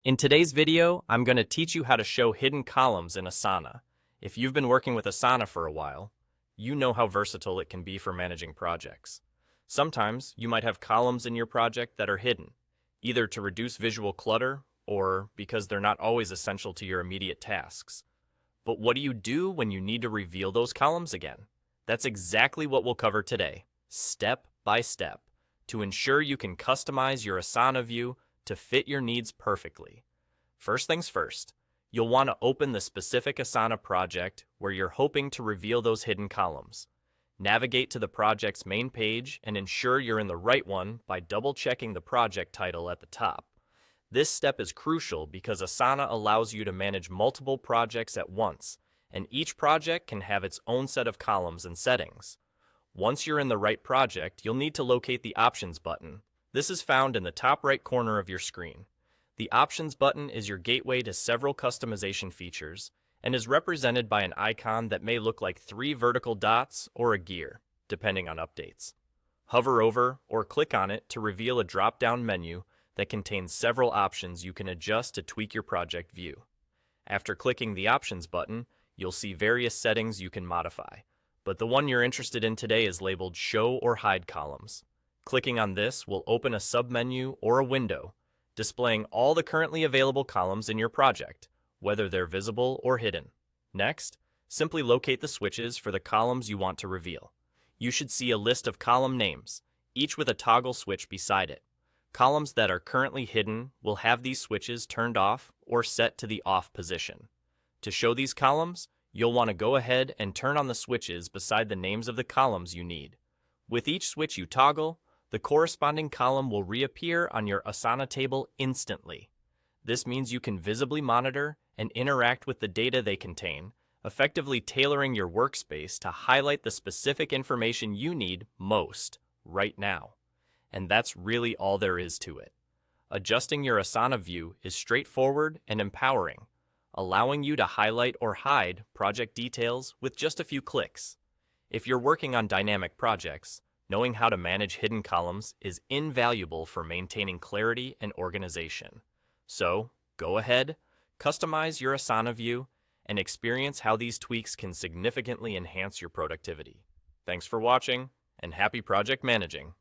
In today's video, I'm going to teach you how to show hidden columns in Asana. If you've been working with Asana for a while, you know how versatile it can be for managing projects. Sometimes you might have columns in your project that are hidden, either to reduce visual clutter or because they're not always essential to your immediate tasks. But what do you do when you need to reveal those columns again? That's exactly what we'll cover today, step by step, to ensure you can customize your Asana view to fit your needs perfectly. First things first, you'll want to open the specific Asana project where you're hoping to reveal those hidden columns. Navigate to the project's main page and ensure you're in the right one by double-checking the project title at the top. This step is crucial because Asana allows you to manage multiple projects at once, and each project can have its own set of columns and settings. Once you're in the right project, you'll need to locate the Options button. This is found in the top right corner of your screen. The Options button is your gateway to several customization features and is represented by an icon that may look like 3 vertical dots or a gear, depending on updates. Hover over or click on it to reveal a drop-down menu that contains several options you can adjust to tweak your project view. After clicking the Options button, you'll see various settings you can modify, but the one you're interested in today is labeled Show or Hide Columns. Clicking on this will open a submenu or a window, displaying all the currently available columns in your project, whether they're visible or hidden. Next, simply locate the switches for the columns you want to reveal. You should see a list of column names, each with a toggle switch beside it. Columns that are currently hidden will have these switches turned off or set to the off position. To show these columns, you'll want to go ahead and turn on the switches beside the names of the columns you need. With each switch you toggle, the corresponding column will reappear on your Asana table instantly. This means you can visibly monitor and interact with the data they contain, effectively tailoring your workspace to highlight the specific information you need most right now. And that's really all there is to it. Adjusting your Asana view is straightforward and empowering, allowing you to highlight or hide project details with just a few clicks. If you're working on dynamic projects, knowing how to manage hidden columns is invaluable for maintaining clarity and organization. So, go ahead, customize your Asana view, and experience how these tweaks can significantly enhance your productivity. Thanks for watching, and happy project managing!